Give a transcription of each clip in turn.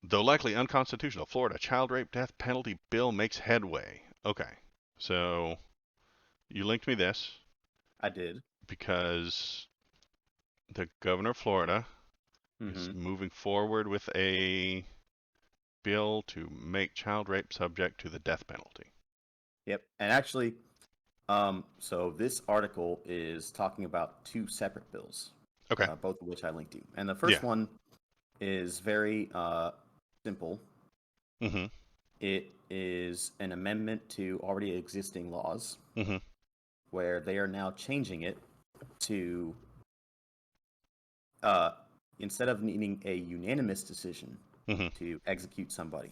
Though likely unconstitutional, Florida child rape death penalty bill makes headway. Okay, so you linked me this I did. because the governor of Florida is Mm-hmm. moving forward with a bill to make child rape subject to the death penalty. Yep. And actually, so this article is talking about two separate bills, Okay. both of which I linked to. And the Yeah. first one is very simple. Mm-hmm. It is an amendment to already existing laws Mm-hmm. where they are now changing it to uh, instead of needing a unanimous decision Mm-hmm. to execute somebody,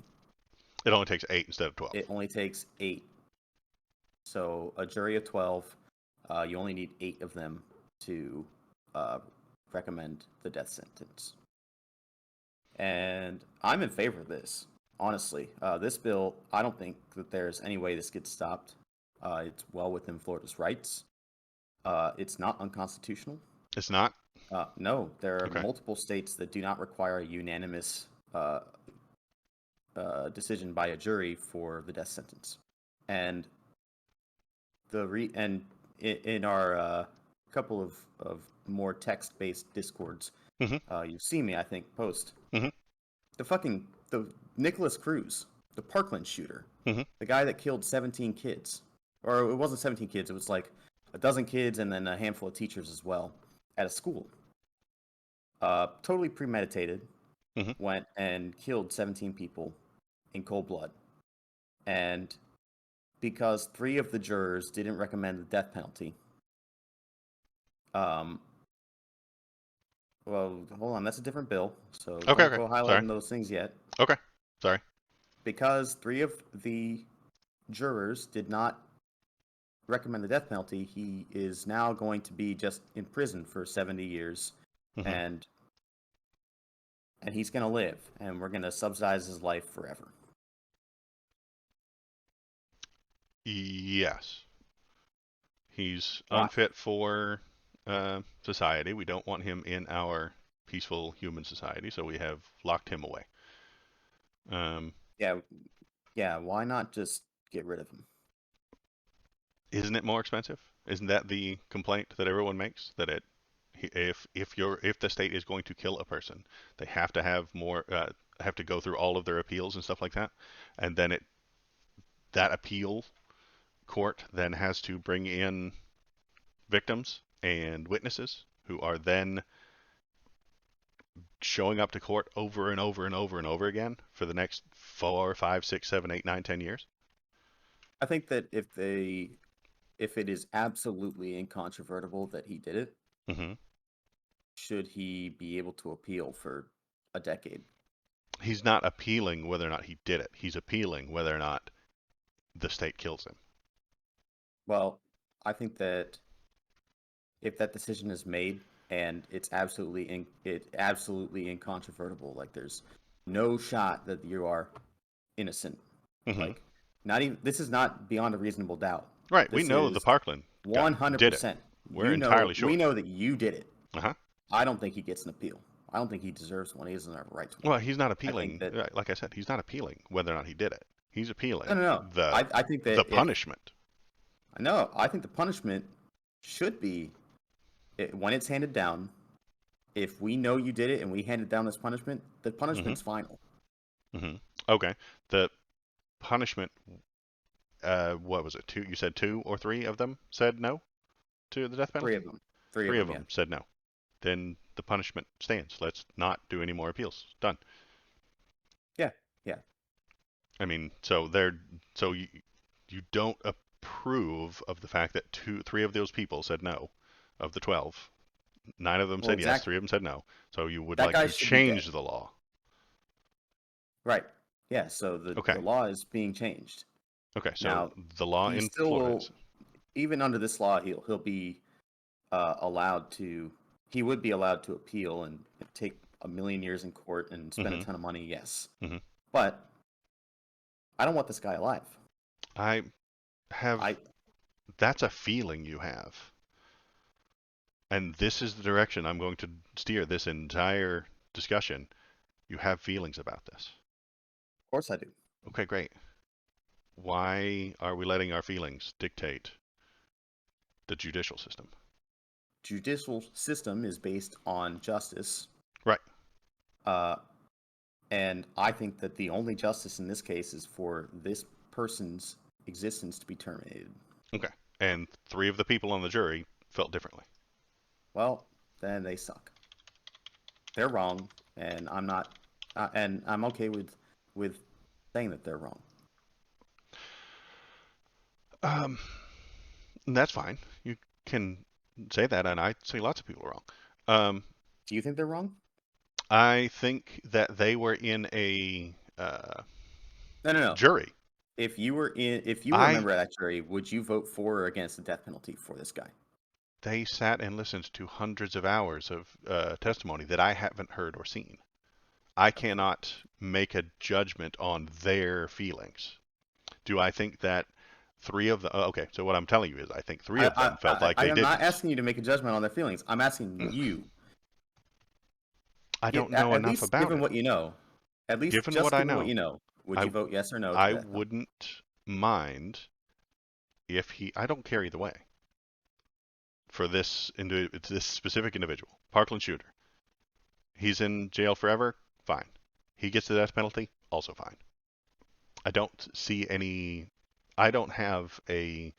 It only takes 8 instead of 12. it only takes eight. So a jury of 12, you only need eight of them to uh, recommend the death sentence. And I'm in favor of this, honestly. This bill, I don't think that there's any way this gets stopped. It's well within Florida's rights. It's not unconstitutional. It's not? No, there are Okay. multiple states that do not require a unanimous decision by a jury for the death sentence. And in our couple of more text-based discords, Mm-hmm. you've seen me, I think, post Mm-hmm. the Nicholas Cruz, the Parkland shooter, Mm-hmm. the guy that killed 17 kids, or it wasn't 17 kids, it was like a dozen kids and then a handful of teachers as well at a school. Totally premeditated, Mm-hmm. went and killed 17 people in cold blood, and because three of the jurors didn't recommend the death penalty. Um, well, hold on, that's a different bill, so Okay, don't okay. go Sorry. highlighting those things yet. Okay. Sorry. Because three of the jurors did not recommend the death penalty, he is now going to be just in prison for 70 years, Mm-hmm. and and he's going to live, and we're going to subsidize his life forever. Yes. He's Why? unfit for society. We don't want him in our peaceful human society, so we have locked him away. Um, Yeah, yeah. Why not just get rid of him? isn't it more expensive? Isn't that the complaint that everyone makes? That if the state is going to kill a person, they have to have more have to go through all of their appeals and stuff like that, and then that appeal court then has to bring in victims and witnesses who are then showing up to court over and over and over and over again for the next 4, 5, 6, 7, 8, 9, 10 years. I think that if it is absolutely incontrovertible that he did it, Hmm. should he be able to appeal for a decade? He's not appealing whether or not he did it. He's appealing whether or not the state kills him. Well, I think that if that decision is made and it's absolutely incontrovertible, like there's no shot that you are innocent. Hmm. Like not even this is not beyond a reasonable doubt. Right. We This know the is Parkland guy did it. 100%. We're entirely We sure. know that you did it. Uh-huh. I don't think he gets an appeal. I don't think he deserves one. He doesn't have a right to one. Well, he's not I think appealing. that Like I said, he's not appealing whether or not he did it. He's no, appealing no, no. I think the that if punishment. I know, I think the punishment should be when it's handed down. If we know you did it and we handed down this punishment, the Hmm. punishment's final. Hmm. Okay. The punishment. What was it? Two? You said 2 or 3 of them said no to the death Three penalty. of them. Three of Three of them, yeah. them said no. Then the punishment stands. Let's not do any more appeals. Done. Yeah, yeah. I mean, so you don't approve of the fact that 3 of those people said no, of the 12. 9 of them Well, said yes. exactly. 3 of them said no. So you would That like guy to should be dead. change the law. Right. Yeah, so the Okay. law is being changed. Okay. So Now, the law he in still Florida will, is. even under this law, he'll be allowed to, he would be allowed to appeal and take a million years in court and spend a Hmm. ton of money, yes. Hmm. But I don't want this guy alive. I have. I That's a feeling you have. And this is the direction I'm going to steer this entire discussion. You have feelings about this. Of course I do. Okay, great. Why are we letting our feelings dictate the judicial system? Judicial system is based on justice, Right. uh, and I think that the only justice in this case is for this person's existence to be terminated. Okay. And three of the people on the jury felt differently. Well, then they suck. They're wrong, and I'm not, and I'm okay with saying that they're wrong. Um, that's fine. You can say that, and I say lots of people are wrong. Um, Do you think they're wrong? I think that they were in a No, no, no. jury. If you were a I member of that jury, would you vote for or against the death penalty for this guy? They sat and listened to hundreds of hours of testimony that I haven't heard or seen. I Okay. cannot make a judgment on their feelings. Do I think that three of them? Okay, so what I'm telling you is I think three of them felt like I they am not didn't. asking you to make a judgment on their feelings. I'm asking you, I don't know at enough least about given it. what you know, at least Given what just I given what know, you know, would I you vote yes or no to I the death penalty? wouldn't mind if he. I don't care either way for this specific individual, Parkland shooter. He's in jail forever. Fine. He gets the death penalty. Also fine. I don't see any. I don't have a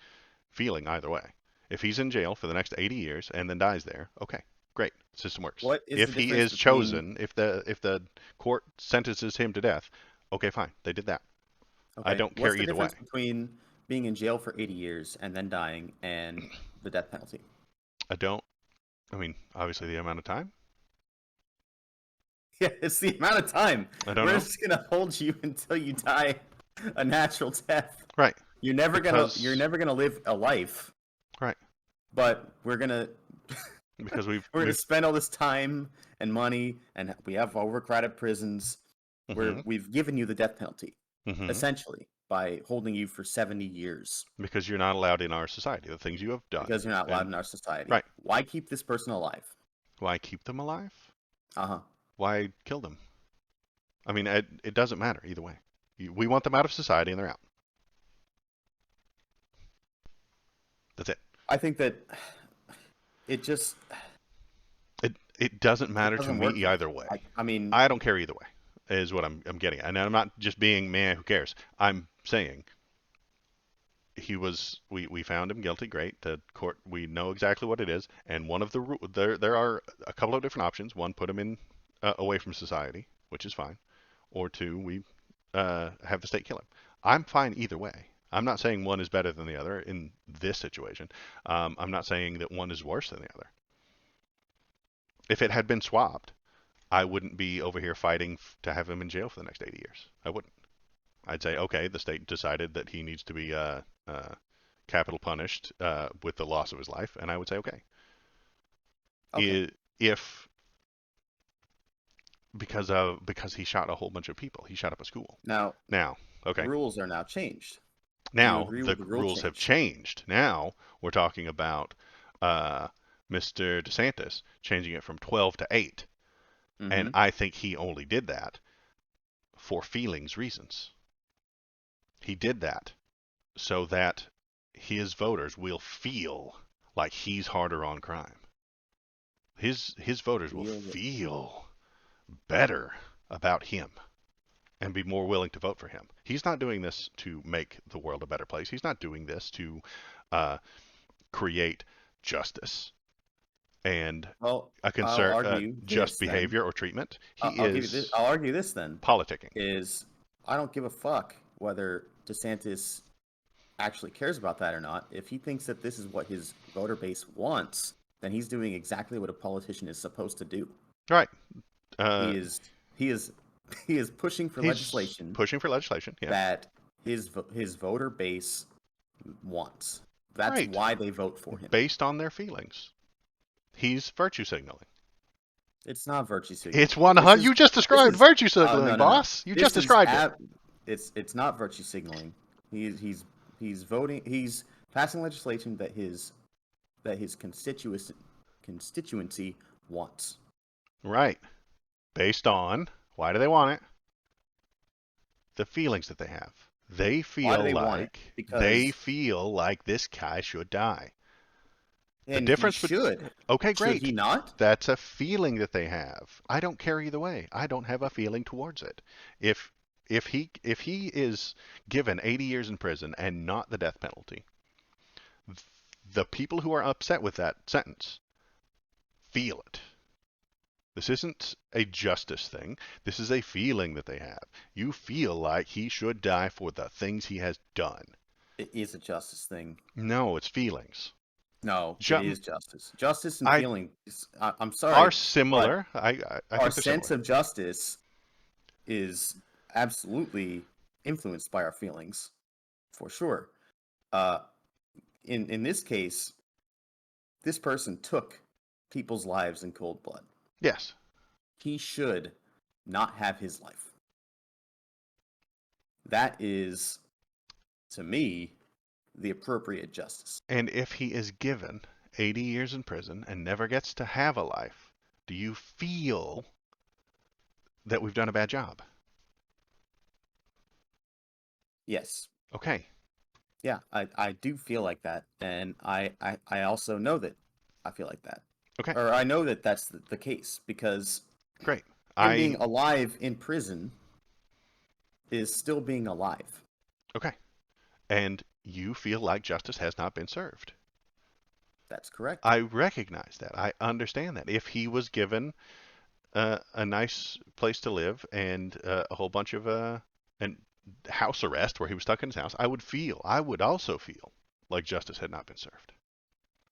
feeling either way. If he's in jail for the next 80 years and then dies there, okay, great, the system works. What is the If he difference is between chosen, if the court sentences him to death, okay, fine, they did that. I okay? don't care What's the either way. difference between being in jail for 80 years and then dying and the death penalty? I don't. I mean, obviously the amount of time. Yeah, it's the amount of time. I don't We're know. just gonna hold you until you die a natural death. Right. You're Because never gonna live a life, right. but we're gonna Because we've we're gonna we've. spend all this time and money, and we have overcrowded prisons. Mhm. We've given you the death penalty, Mhm. essentially, by holding you for 70 years Because you're not allowed in our society. The things you have done. because you're not allowed And in our society. right. Why keep this person alive? Why keep them alive? Uh huh. Why kill them? I mean, it doesn't matter either way. We want them out of society and they're out. That's it. I think that it just It doesn't it matter to doesn't work me for me. either way. I mean, I don't care either way, is what I'm getting at. And I'm not just being man, who cares? I'm saying we found him guilty. Great. The court, we know exactly what it is. And one of there are a couple of different options. One, put him in away from society, which is fine. Or two, we have the state kill him. I'm fine either way. I'm not saying one is better than the other in this situation. I'm not saying that one is worse than the other. If it had been swapped, I wouldn't be over here fighting to have him in jail for the next 80 years. I wouldn't. I'd say, okay, the state decided that he needs to be capital punished with the loss of his life, and I would say, okay, okay. if because he shot a whole bunch of people, he shot up a school. Now Now, the okay, rules are now changed. Do you now agree the with the rule rules have change? changed. Now we're talking about uh, Mr. DeSantis changing it from 12 to 8, and Mm-hmm. I think he only did that for feelings reasons. He did that so that his voters will feel like he's harder on crime. His voters will Feel that. feel better about him and be more willing to vote for him. He's not doing this to make the world a better place. He's not doing this to uh, create justice and Well, a I'll concern, argue just this then. behavior or treatment. He I'll give you this. is I'll argue this then. politicking. Is I don't give a fuck whether DeSantis actually cares about that or not. If he thinks that this is what his voter base wants, then he's doing exactly what a politician is supposed to do. Right. He Uh, is he is he is pushing for he's legislation pushing for legislation. Yeah. that his voter base wants. That's Right. why they vote for him. Based on their feelings. He's virtue signaling. It's not virtue It's signaling. 100. You just This described is virtue no, signaling, no, no. boss. You just This is described it. it's not virtue signaling. He's voting. He's passing legislation that his constituency wants. Right. Based on why do they want it? the feelings that they have. They Why do feel they want it? like Because this guy should die. The and he difference with should. okay, Should great. he not? That's a feeling that they have. I don't care either way. I don't have a feeling towards it. If if he is given 80 years in prison and not the death penalty, the people who are upset with that sentence feel it. This isn't a justice thing. This is a feeling that they have. You feel like he should die for the things he has done. It is a justice thing. No, it's feelings. No, it Ju- is justice. Justice and I feeling. I'm are sorry, but similar. I our think they're sense similar. of justice is absolutely influenced by our feelings, for sure. Uh, in this case, this person took people's lives in cold blood. Yes. He should not have his life. That is, to me, the appropriate justice. And if he is given 80 years in prison and never gets to have a life, do you feel that we've done a bad job? Yes. Okay. Yeah, I do feel like that. And I also know that I feel like that. Okay. Or I know that that's the case because Great. him being I alive in prison is still being alive. okay. And you feel like justice has not been served. That's correct. I recognize that. I understand that. If he was given a nice place to live and a whole bunch of and house arrest where he was stuck in his house, I would also feel like justice had not been served.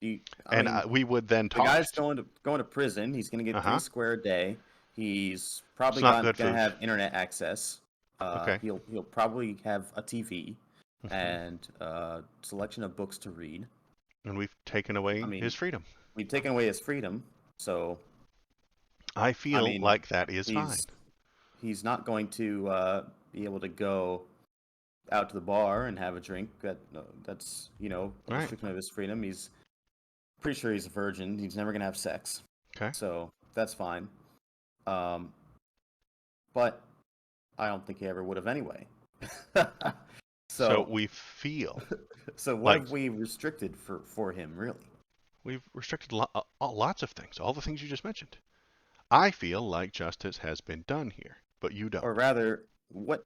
I And mean, we would then the guy's talk. going to prison. He's going to get three Uh-huh. square a day. He's It's probably not going good to food. have internet access. Okay. He'll probably have a TV Hmm. and selection of books to read. And we've taken I away his mean, freedom. we've taken away his freedom, so I I feel mean, like that is fine. he's he's not going to be able to go out to the bar and have a drink. That's a All right. restriction of his freedom. He's pretty sure he's a virgin. He's never gonna have sex, Okay. so that's fine. Um, but I don't think he ever would have anyway. So so we feel so what like have we restricted for him really? we've restricted lots of things, all the things you just mentioned. I feel like justice has been done here, but you Or don't. rather, what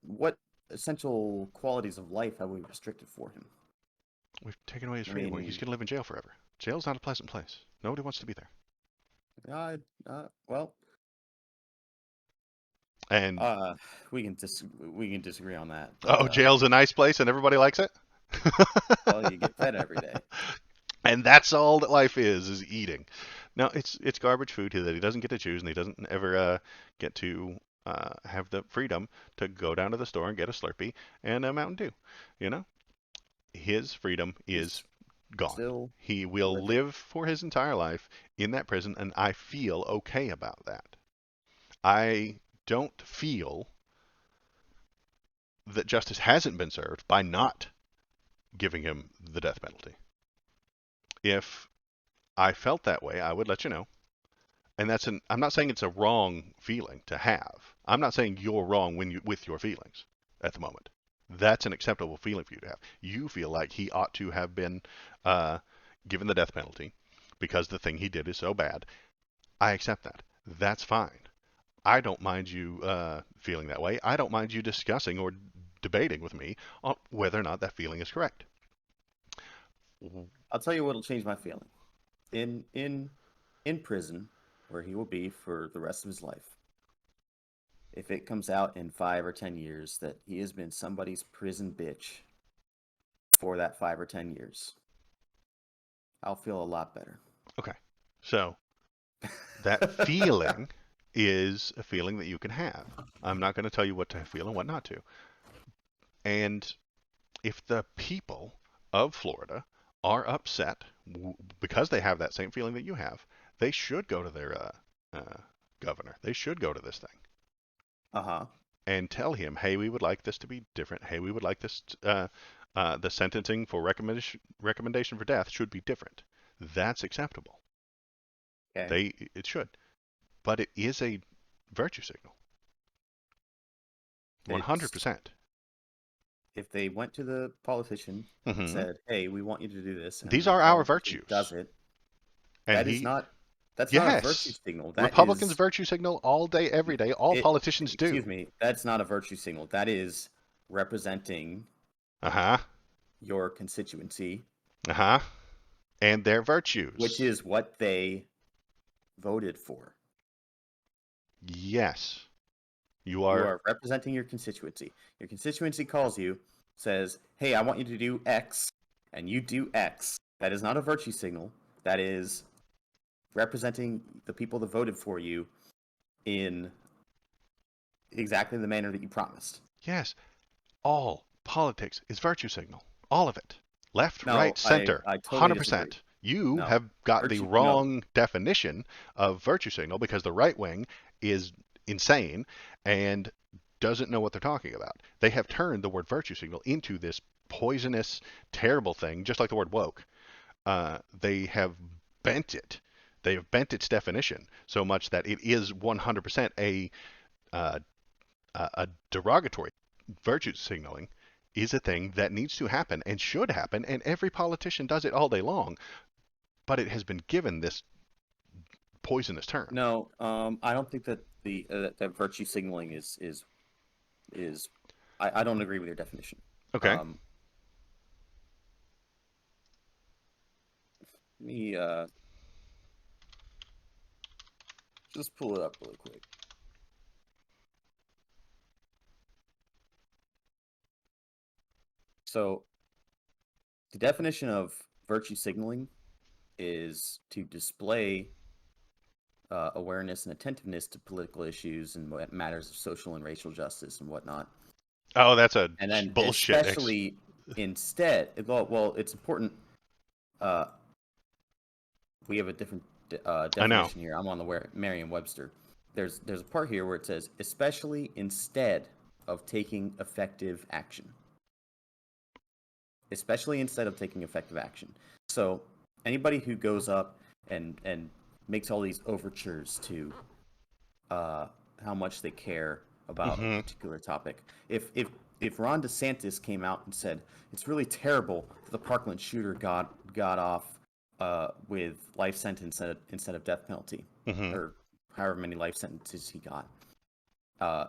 essential qualities of life have we restricted for him? We've taken away his I freedom. He's mean, going to live in jail forever. Jail's not a pleasant place. Nobody wants to be there. well, And uh, we can disagree on that, but oh, jail's a nice place and everybody likes it. well, you get fed every day. And that's all that life is eating. Now it's garbage food that he doesn't get to choose, and he doesn't ever get to have the freedom to go down to the store and get a Slurpee and a Mountain Dew. You know, his freedom is He's gone. still He will living. live for his entire life in that prison, and I feel okay about that. I don't feel that justice hasn't been served by not giving him the death penalty. If I felt that way, I would let you know. And I'm not saying it's a wrong feeling to have. I'm not saying you're wrong with your feelings at the moment. That's an acceptable feeling for you to have. You feel like he ought to have been uh, given the death penalty because the thing he did is so bad. I accept that. That's fine. I don't mind you feeling that way. I don't mind you discussing or debating with me on whether or not that feeling is correct. I'll tell you what'll change my feeling. In prison, where he will be for the rest of his life, if it comes out in 5 or 10 years that he has been somebody's prison bitch for that 5 or 10 years, I'll feel a lot better. Okay. So that feeling is a feeling that you can have. I'm not going to tell you what to feel and what not to. And if the people of Florida are upset because they have that same feeling that you have, they should go to their governor. They should go to this thing Uh huh. and tell him, hey, we would like this to be different. Hey, we would like this, the sentencing for recommendation for death should be different. That's acceptable. Okay. It should. But it is a virtue signal. It's 100%. if they went to the politician and Hmm. said, "Hey, we want you to do this," and These the are our politician does virtues. it, And that is he, not that's not a virtue yes, signal. That Republicans is virtue signal all day, every day. All it. politicians Excuse do. me. That's not a virtue signal. That is representing Uh huh. your constituency, Uh huh. And their which virtues. is what they voted for. Yes. You You are. are representing your constituency. Your constituency calls you, says, "Hey, I want you to do X," and you do X. That is not a virtue signal. That is representing the people that voted for you in exactly the manner that you promised. Yes. All politics is virtue signal. All of it. Left, right, No, I center. I totally disagree. 100%. You No, have got the virtue. No, wrong definition of virtue signal because the right wing is insane and doesn't know what they're talking about. They have turned the word virtue signal into this poisonous, terrible thing, just like the word woke. They have bent it. They have bent its definition so much that it is 100% uh, a derogatory. Virtue signaling is a thing that needs to happen and should happen, and every politician does it all day long, but it has been given this poisonous term. no. I don't think that that virtue signaling is. I don't agree with your definition. Okay. Um, Let me just pull it up really quick. So, the definition of virtue signaling is to display awareness and attentiveness to political issues and matters of social and racial justice and whatnot. Oh, that's a And then, bullshit. especially instead, well, it's important. Uh, we have a different I know. definition here. I'm on the Merriam-Webster. There's a part here where it says, especially instead of taking effective action. Especially instead of taking effective action. So anybody who goes up and makes all these overtures to how much they care about a Hmm. particular topic. If Ron DeSantis came out and said it's really terrible that the Parkland shooter got off with life sentence instead of death penalty, Hmm. or however many life sentences he got, uh,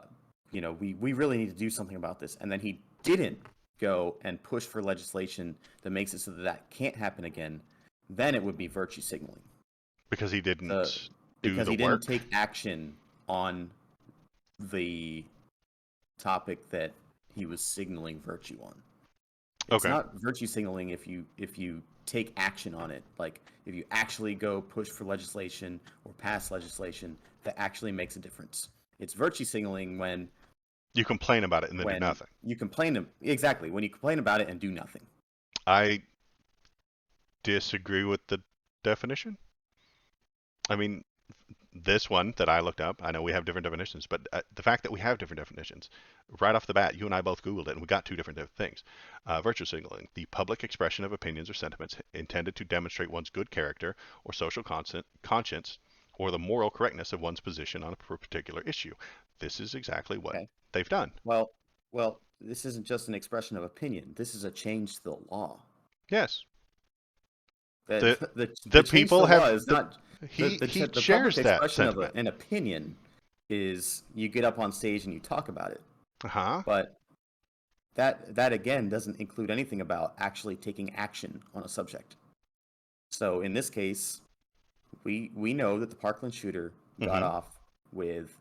we really need to do something about this. And then he didn't go and push for legislation that makes it so that that can't happen again. Then it would be virtue signaling. Because he The didn't do because the he didn't work. take action on the topic that he was signaling virtue on. It's Okay. not virtue signaling if you take action on it. Like if you actually go push for legislation or pass legislation that actually makes a difference. It's virtue signaling You complain about it and then do when nothing. you complain exactly when you complain about it and do nothing. I disagree with the definition. I mean, this one that I looked up, I know we have different definitions, but the fact that we have different definitions, right off the bat, you and I both Googled it and we got two different things. Virtue signaling, the public expression of opinions or sentiments intended to demonstrate one's good character or social conscience or the moral correctness of one's position on a particular issue. This is exactly what Okay. they've done. Well, this isn't just an expression of opinion. This is a change to the law. Yes, That the the the change to people the law have is not he the public shares that expression of sentiment. an opinion is you get up on stage and you talk about it. Uh huh. But that again doesn't include anything about actually taking action on a subject. So in this case, we know that the Parkland shooter got Mm-hmm. off with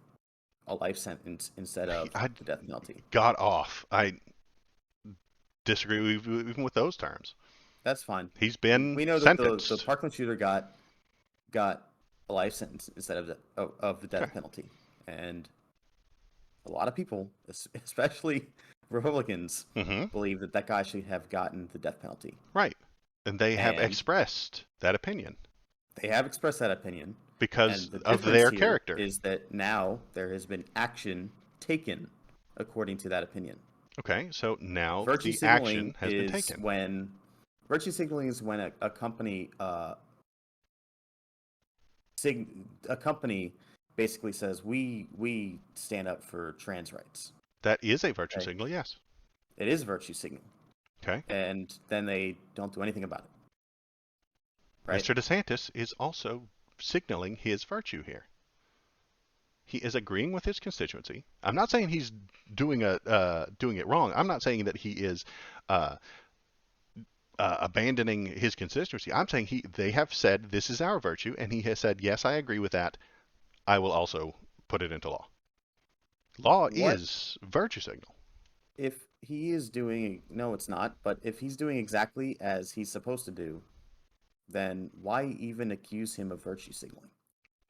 a life sentence instead of I the death penalty. got off. I disagree even with those terms. That's fine. He's been We know that the sentenced. Parkland shooter got a life sentence instead of the Okay. death penalty, and a lot of people, especially Republicans, Mm-hmm. believe that that guy should have gotten the death penalty, Right. And they have and expressed that opinion they have expressed that opinion. because And the of difference their here character. is that now there has been action taken according to that opinion. Okay. So now Virtue the signaling action has been is taken. when virtue signaling is when a company a company basically says we stand up for trans rights. That is a virtue Okay? signal, yes. It is virtue signaling, Okay. and then they don't do anything about it, right? Mr. DeSantis is also signaling his virtue here. He is agreeing with his constituency. I'm not saying he's doing it wrong. I'm not saying that he is uh, abandoning his constituency. I'm saying they have said this is our virtue, and he has said yes, I agree with that. I will also put it into law. Law What is virtue signal. if he is doing? No, it's not. But if he's doing exactly as he's supposed to do, then why even accuse him of virtue signaling?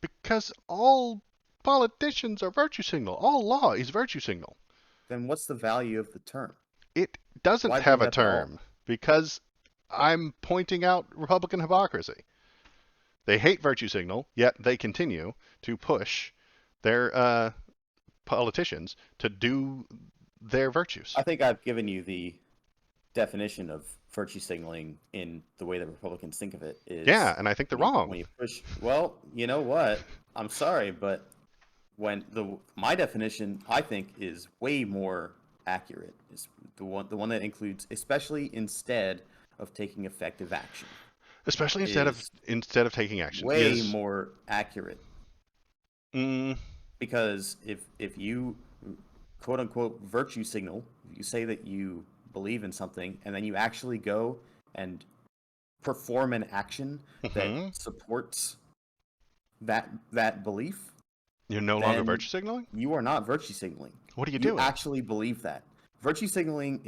Because all politicians are virtue signal. All law is virtue signal. Then what's the value of the term? It doesn't Why bring have it a up at all? term because I'm pointing out Republican hypocrisy. They hate virtue signal, yet they continue to push their politicians to do their virtues. I think I've given you the definition of virtue signaling in the way that Republicans think of it Yeah, is and I think they're when you wrong. when you push. Well, you know what? I'm sorry, but when my definition I think is way more accurate. Is the one that includes especially instead of taking effective action Especially is instead of taking action way is more accurate mm, because if you quote unquote virtue signal, you say that you believe in something and then you actually go and perform an action that mhm. supports that belief, You're no longer then virtue signaling. you are not virtue signaling. What are you You doing? actually believe that. Virtue signaling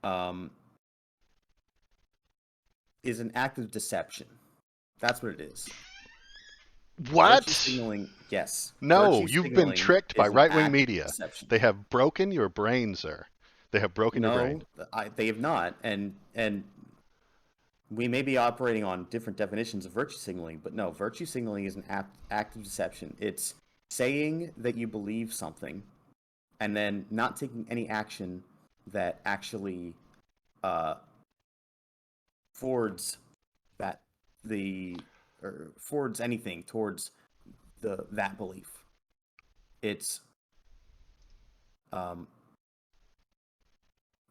um, is an act of deception. That's what it is. Virtue What? signaling, yes. No, Virtue you've been signaling tricked by is an right wing act of media. deception. They have broken your brain, sir. They have broken your brain. No, they have not, and we may be operating on different definitions of virtue signaling, but no, virtue signaling is an act of deception. It's saying that you believe something and then not taking any action that actually uh, forwards that the or forwards anything towards that belief. It's um,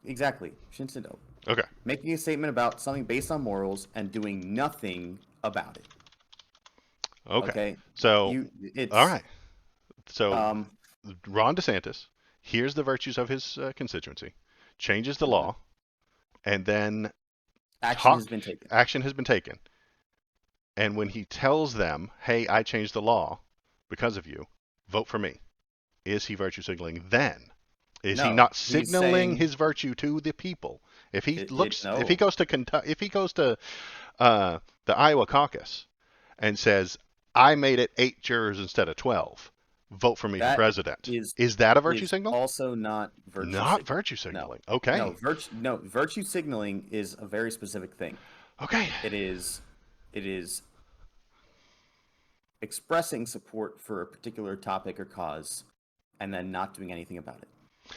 exactly Shinsedo. Okay. Making a statement about something based on morals and doing nothing about it. Okay. Okay, So, you all it's right. So, um Ron DeSantis hears the virtues of his constituency, changes the mhm. law, and then Action has talk been taken. action has been taken. And when he tells them, "Hey, I changed the law because of you. Vote for me." Is he virtue signaling then? Is he No, not he's signaling saying his virtue to the people? If he no. goes to Kentucky, if he goes to the Iowa caucus and says, "I made it 8 jurors instead of 12. Vote for me for That president." is Is that a virtue is signal? also not virtue Not signaling. virtue No, signaling. no, Okay. virtue signaling is a very specific thing. Okay. It is expressing support for a particular topic or cause, and then not doing anything about it,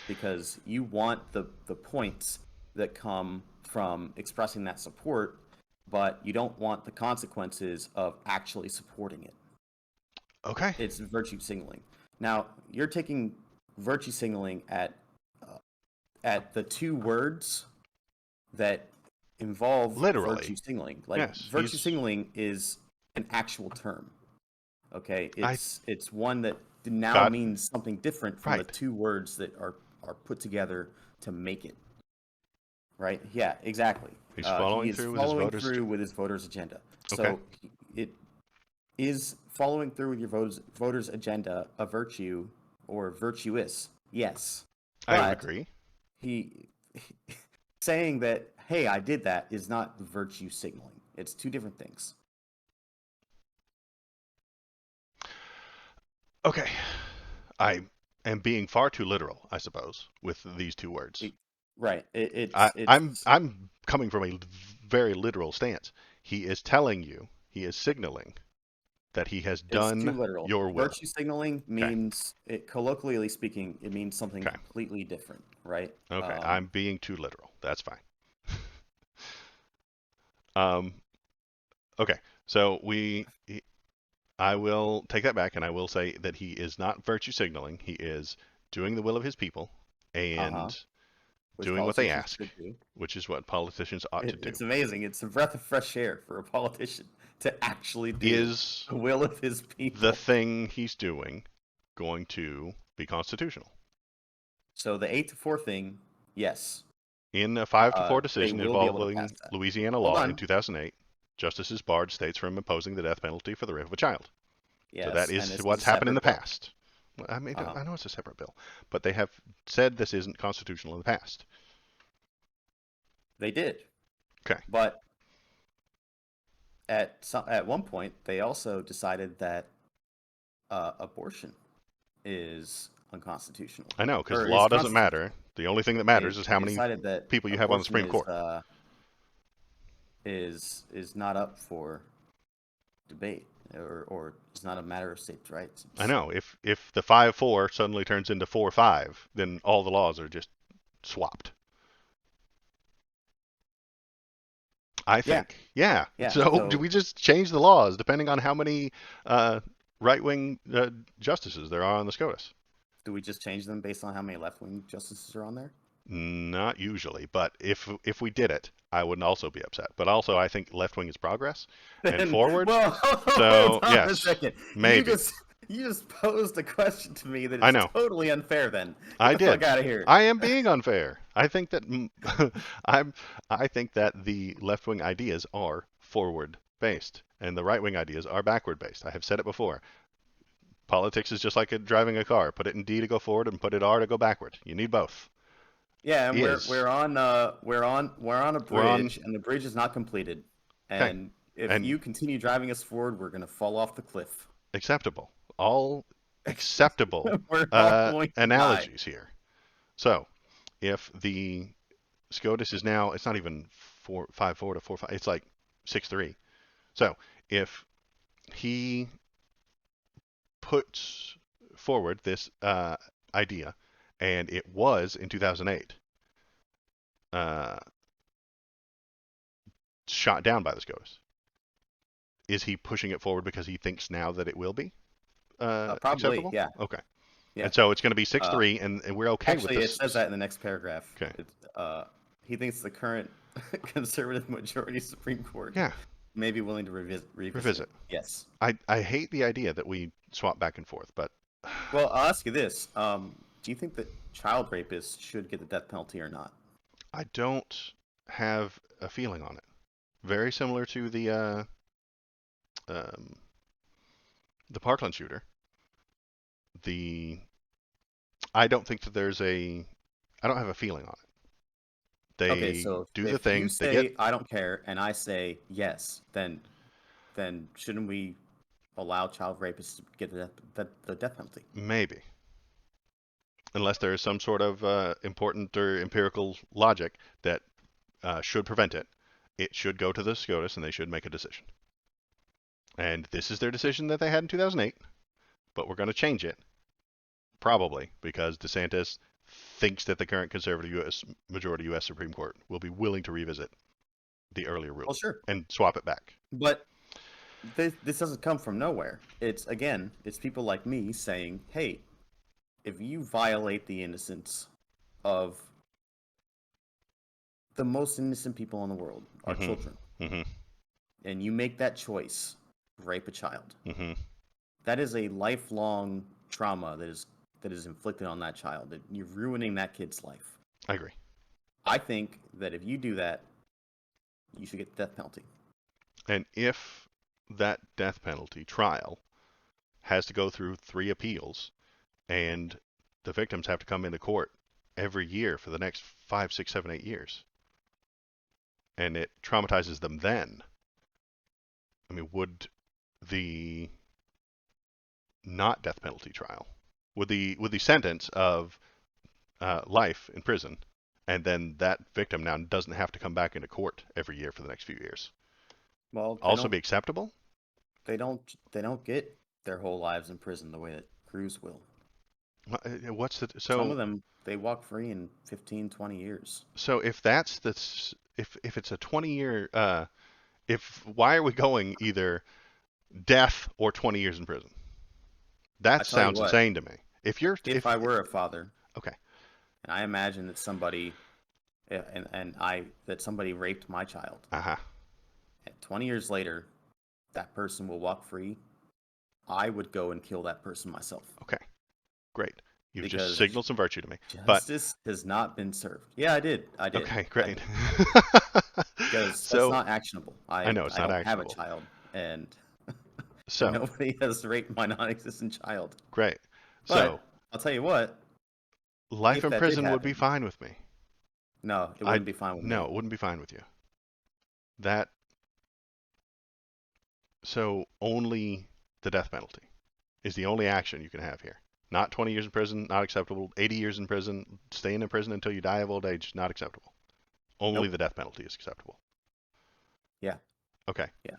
because you want the points that come from expressing that support, but you don't want the consequences of actually supporting it. Okay. It's virtue signaling. Now you're taking virtue signaling at the two words that involve virtue Literally. signaling. Like Yes. virtue signaling is an actual term. Okay, I it's one that now got means something different from the right. two words that are put together to make it. Right? Yeah, exactly. He's He following is through with his following voters. through with his voters' agenda. Okay. So it is following through with your voters' agenda a virtue or virtuous? Yes, I would but agree. he saying that hey, I did that is not virtue signaling. It's two different things. Okay. I am being far too literal, I suppose, with these two words. It, right. I'm coming from a very literal stance. He is telling you, he is signaling that he has It's too done literal. your will. Virtue signaling Okay. means, colloquially speaking, it means something Okay. completely different, right? Okay. I'm being too literal. That's fine. Um, okay. So I will take that back and I will say that he is not virtue signaling. He is doing the will of his people Uh-huh. and Which doing what they politicians ask, should do. which is what politicians ought to do. It's amazing. It's a breath of fresh air for a politician to actually do Is the will of his the people. thing he's doing going to be constitutional? So the 8-4 thing, yes, In a 5-4 they decision will be able to pass involving that. Louisiana Hold law in on. 2008, justices barred states from imposing the death penalty for the rape of a child. So that Yes, and is this is a what's happened in the separate bill. past. I mean, Uh-huh. I know it's a separate bill, but they have said this isn't constitutional in the past. They did, Okay, but at one point they also decided that abortion is unconstitutional I know, because or is law doesn't constitutional. matter. The only thing that matters They is they how many decided that people you have on the abortion Supreme Court. is not up for debate or is not a matter of states' rights. I It's, know. If the 5-4 suddenly turns into 4-5, then all the laws are just swapped. I yeah, think. Yeah. yeah. So do So we just change the laws depending on how many right-wing justices there are on the SCOTUS? do we just change them based on how many left-wing justices are on there? Not usually, but if we did it, I would also be upset. But also, I think left-wing is progress and Then, forward. well, hold So on a yes, second. You maybe. just you just posed a question to me that I is know. totally unfair. Then get I the fuck did. out of here. I am being unfair. I think that I'm. I think that the left-wing ideas are forward-based, and the right-wing ideas are backward-based. I have said it before. Politics is just like driving a car. Put it in D to go forward, and put it R to go backward. You need both. Yeah, and we're Is we're on we're on a we're on bridge, and the bridge is not completed. okay, And if and you continue driving us forward, we're gonna fall off the cliff. acceptable. All acceptable We're all going to die. analogies here. So if the SCOTUS is now, it's not even 4-5-4 to 4-5. It's like 6-3. So if he puts forward this idea, and it was in 2008 uh, shot down by the SCOTUS, is he pushing it forward because he thinks now that it will be Probably, acceptable? yeah, Okay. yeah. And so it's going to be six Uh, three, and we're okay with Actually, it says this. that in the next paragraph. Okay. He thinks the current conservative majority Supreme Court Yeah. may be willing to revisit it. Revisit. Yes. I hate the idea that we swap back and forth, but Well, I'll ask you this: do you think that child rapists should get the death penalty or not? I don't have a feeling on it. Very similar to um, the Parkland shooter. The I don't think that there's a I don't have a feeling on it. Okay, They so do the if you thing. They get say I don't care and I say yes, then shouldn't we allow child rapists to get the death penalty? maybe, unless there is some sort of important or empirical logic that should prevent it. It should go to the SCOTUS and they should make a decision. And this is their decision that they had in 2008, but we're going to change it probably because DeSantis thinks that the current conservative U.S. majority U.S. Supreme Court will be willing to revisit the earlier Well, ruling sure, and swap it back. but this doesn't come from nowhere. It's people like me saying, "Hey, if you violate the innocence of the most innocent people in the world, our Mm-hmm. children, Mm-hmm. and you make that choice, rape a child, Mm-hmm. that is a lifelong trauma that is inflicted on that child. That you're ruining that kid's life. I agree. I think that if you do that, you should get the death penalty. And if that death penalty trial has to go through 3 appeals and the victims have to come into court every year for the next 5, 6, 7, 8 years, and it traumatizes them then, I mean, would the not death penalty trial, would the sentence of life in prison, and then that victim now doesn't have to come back into court every year for the next few years, Well, also be acceptable? they don't get their whole lives in prison the way that Cruz will. What's the Some of so them they walk free in 15, 20 years. so if that's the if it's a 20-year if why are we going either death or 20 years in prison? I That tell you sounds what, insane to me. If you're if I were a father okay, and I imagine that somebody and I that somebody raped my child, Uh-huh. and 20 years later, that person will walk free, I would go and kill that person myself Okay. Great. You've just because signaled some virtue to me. But justice has not been served. Yeah, I did. I did. okay, I great. did because that's So not actionable. I know it's I not don't have a actionable. child, and So nobody has raped my non-existent child. great. So But I'll tell you what, life if in that did prison would be happen, fine with me. no, it I wouldn't be fine with no, me. it wouldn't be fine with you. That so only the death penalty is the only action you can have here. Not 20 years in prison, not acceptable. 80 years in prison, staying in prison until you die of old age, not acceptable. Only Nope. the death penalty is acceptable. Yeah. Okay. Yeah.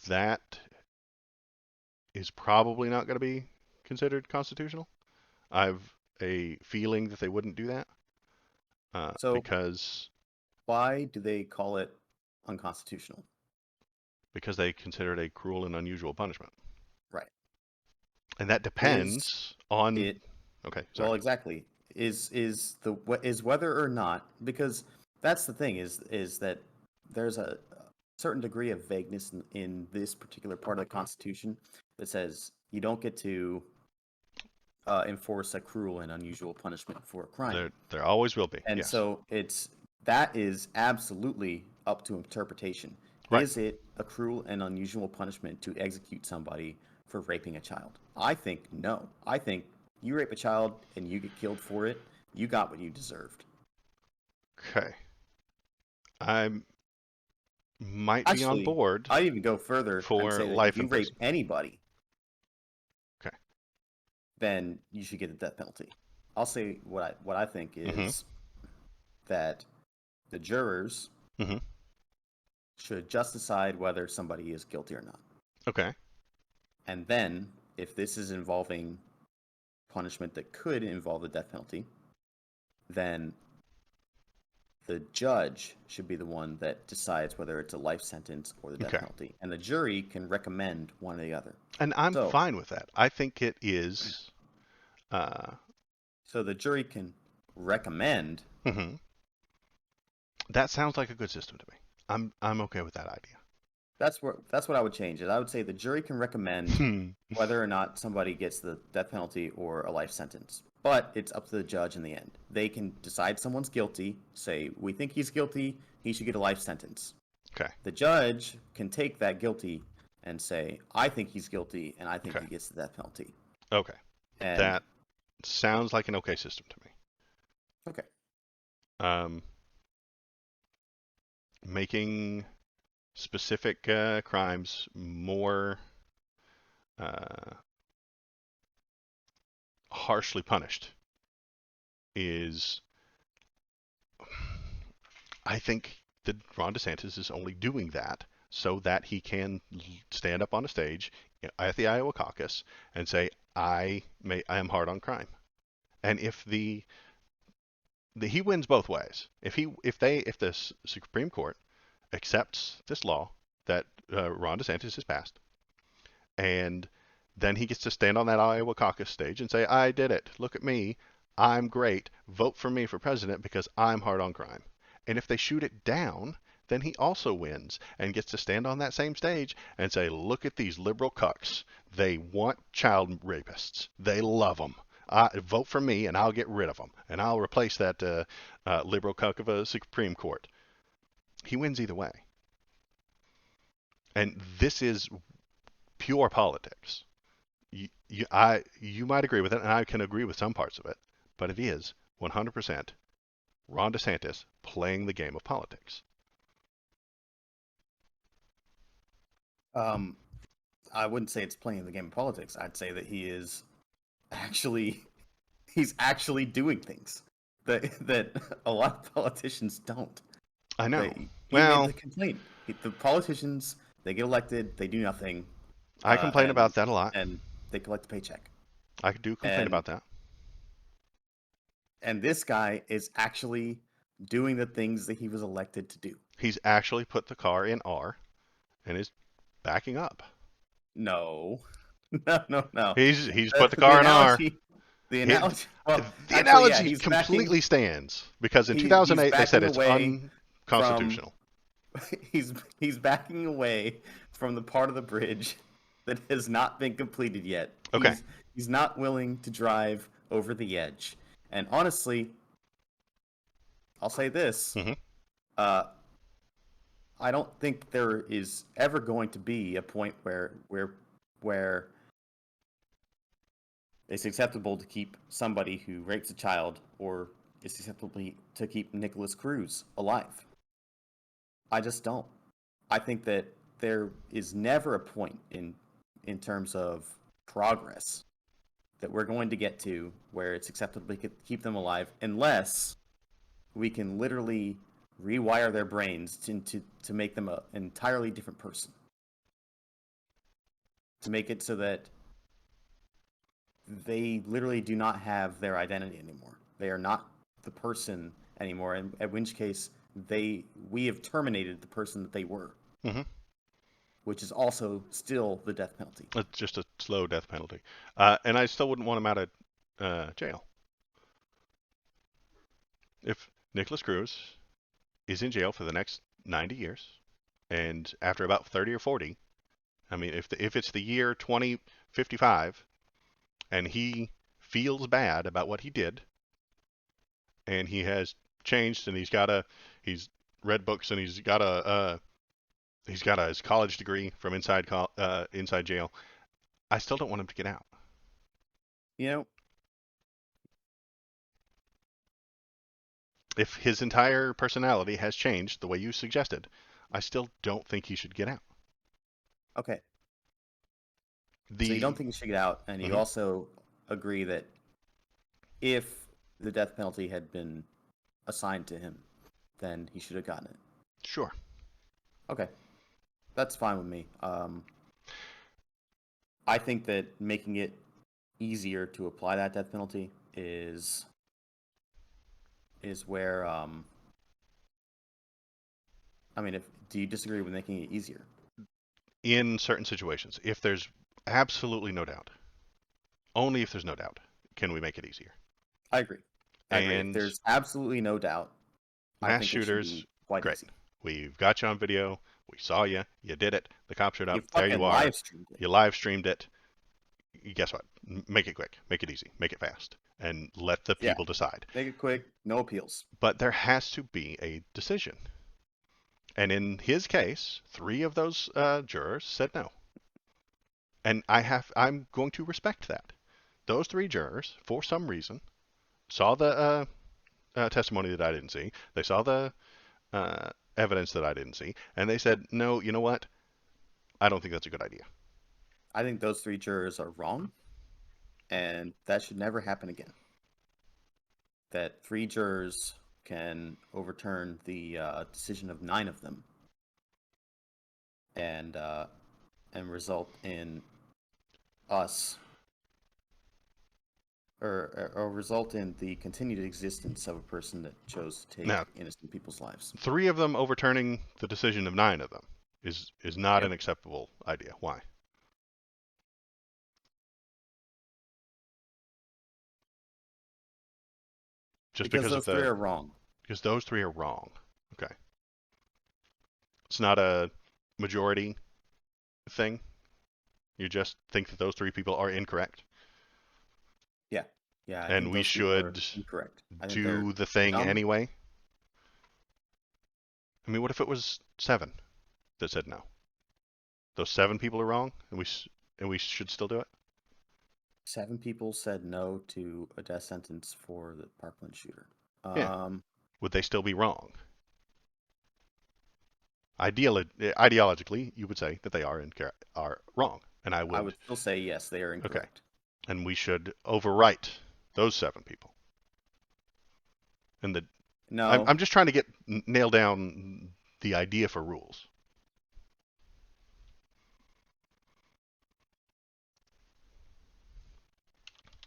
That is probably not going to be considered constitutional. I've a feeling that they wouldn't do that So because why do they call it unconstitutional? they consider it a cruel and unusual punishment, Right. and that Is depends on. it Okay, sorry. well exactly. Is whether or not, because that's the thing is that there's a certain degree of vagueness in this particular part of the Constitution that says you don't get to enforce a cruel and unusual punishment for a crime. There always will be. And Yes. so that is absolutely up to interpretation. Right. Is it a cruel and unusual punishment to execute somebody for raping a child? I think no. I think you rape a child and you get killed for it, you got what you deserved. Okay. I might be on Actually, board I'd even go further and for say that if life you in rape prison. anybody, Okay. then you should get the death penalty. I'll say what I think Mm-hmm. is that the jurors Mm-hmm. should just decide whether somebody is guilty or not. Okay. And then, if this is involving punishment that could involve the death penalty, then the judge should be the one that decides whether it's a life sentence or the death Okay. penalty. And the jury can recommend one or the other. And I'm So, fine with that. I think it is. Uh, so the jury can recommend. mhm. That sounds like a good system to me. I'm okay with that idea. That's what I would change it. I would say the jury can recommend Hmm. whether or not somebody gets the death penalty or a life sentence. But it's up to the judge in the end. They can decide someone's guilty, say, we think he's guilty, he should get a life sentence. Okay. The judge can take that guilty and say, I think he's guilty and I think Okay. he gets the death penalty. Okay. And That sounds like an okay system to me. okay. Um, making specific crimes more uh, harshly punished is, I think that Ron DeSantis is only doing that so that he can stand up on a stage at the Iowa caucus and say, I am hard on crime. And if he wins both ways. If the Supreme Court accepts this law that Ron DeSantis has passed, and then he gets to stand on that Iowa caucus stage and say, I did it. Look at me. I'm great. Vote for me for president because I'm hard on crime. And if they shoot it down, then he also wins and gets to stand on that same stage and say, look at these liberal cucks. They want child rapists. They love them. Vote for me and I'll get rid of them. And I'll replace that liberal cuck of a Supreme Court. He wins either way. And this is pure politics. You might agree with it, and I can agree with some parts of it, but it is 100% Ron DeSantis playing the game of politics. Um, I wouldn't say it's playing the game of politics. I'd say that actually he's actually doing things that a lot of politicians don't. I know. He made Well, the complaint. The politicians, they get elected, they do nothing, I complain and about that a lot. they collect a paycheck. I do complain And about that. this guy is actually doing the things that he was elected to do. He's actually put the car in R and is backing up. No, no, no, no. He's put The, the the car in R. analogy, The It, analogy. Well, the actually, yeah, analogy completely stands because in he's 2008 they said backing it's away from unconstitutional. he's backing away from the part of the bridge that has not been completed yet. Okay. He's not willing to drive over the edge. And honestly, I'll say this: Hmm. uh, I don't think there is ever going to be a point where it's acceptable to keep somebody who rapes a child, or it's acceptable to keep Nicholas Cruz alive. I just don't. I think that there is never a point in terms of progress that we're going to get to where it's acceptable to keep them alive unless we can literally rewire their brains to make them an entirely different person. To make it so that they literally do not have their identity anymore. They are not the person anymore, and in which case we have terminated the person that they were, Hmm. which is also still the death penalty. It's just a slow death penalty, and I still wouldn't want him out of jail. If Nicholas Cruz is in jail for the next 90 years, and after about 30 or 40, I mean, if it's the year 2055 and he feels bad about what he did, and he has changed, and he's read books, and he's got his college degree from inside jail. I still don't want him to get out. You know, If his entire personality has changed the way you suggested, I still don't think he should get out. okay. So you don't The think he should get out, and you Mhm. also agree that if the death penalty had been assigned to him, then he should have gotten it. Sure. Okay, that's fine with me. I think that making it easier to apply that death penalty is where I mean, if do you disagree with making it easier? In certain situations, if there's absolutely no doubt, only if there's no doubt, can we make it easier. I agree. I agree. If And there's absolutely no doubt, I mass think it should shooters, be quite great. easy. We've got you on video. We saw you. You did it. The cops showed You up. There you fucking are. live streamed it. You live streamed it. Guess what? Make it quick. Make it easy. Make it fast. And let the Yeah, people decide. make it quick. No appeals. But there has to be a decision. And in his case, three of those jurors said no. And I'm going to respect that. Those three jurors, for some reason, saw the testimony that I didn't see. They saw the evidence that I didn't see, and they said, "No, you know what? I don't think that's a good idea." I think those three jurors are wrong, and that should never happen again. That three jurors can overturn the decision of nine of them, and uh, and result in us or result in the continued existence of a person that chose to Now, take innocent people's lives. three of them overturning the decision of nine of them is not Yep. an acceptable idea. Why? Just Because because of those three the are wrong. because those three are wrong. Okay, it's not a majority thing. You just think that those three people are incorrect, Yeah. Yeah, I and think we those people are should incorrect. I think they're do the thing dumb. anyway. I mean, what if it was seven that said no? Those seven people are wrong, and we should still do it. Seven people said no to a death sentence for the Parkland shooter. Yeah. Um, Would they still be wrong? Ideologically, you would say that they are wrong, and I I would. would still say yes, they are Okay, incorrect. and we should overwrite those seven people. And No, I'm just trying to nail down the idea for rules.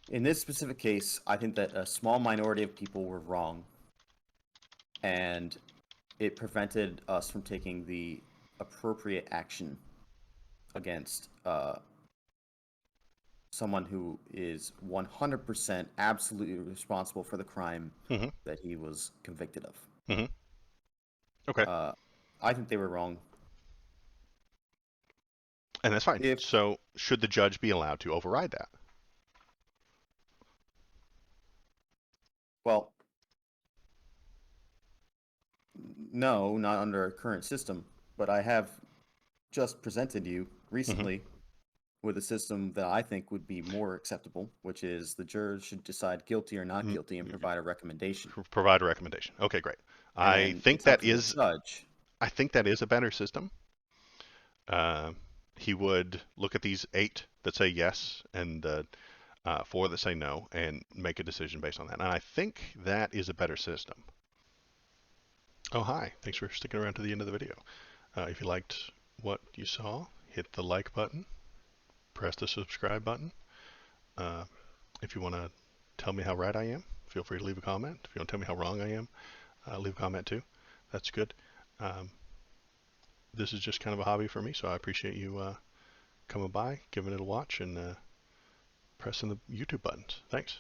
in this specific case, I think that a small minority of people were wrong, and it prevented us from taking the appropriate action against someone who is 100% absolutely responsible for the crime Hmm. that he was convicted of. Hmm. Okay, Uh, I think they were wrong. and that's fine. If, So should the judge be allowed to override that? well, no, not under our current system, but I have just presented you Hmm. recently with a system that I think would be more acceptable, which is the jurors should decide guilty or not guilty and provide a recommendation. Provide a recommendation. Okay, great. And I then think it's up that to the is judge. I think that is a better system. Uh, he would look at these 8 that say yes and the 4 that say no and make a decision based on that. And I think that is a better system. Oh, hi. Thanks for sticking around to the end of the video. If you liked what you saw, hit the like button, press the subscribe button. Uh, if you want to tell me how right I am, feel free to leave a comment. If you want to tell me how wrong I am, leave a comment too. That's good. Um, this is just kind of a hobby for me, so I appreciate you coming by, giving it a watch, and pressing the YouTube buttons. Thanks.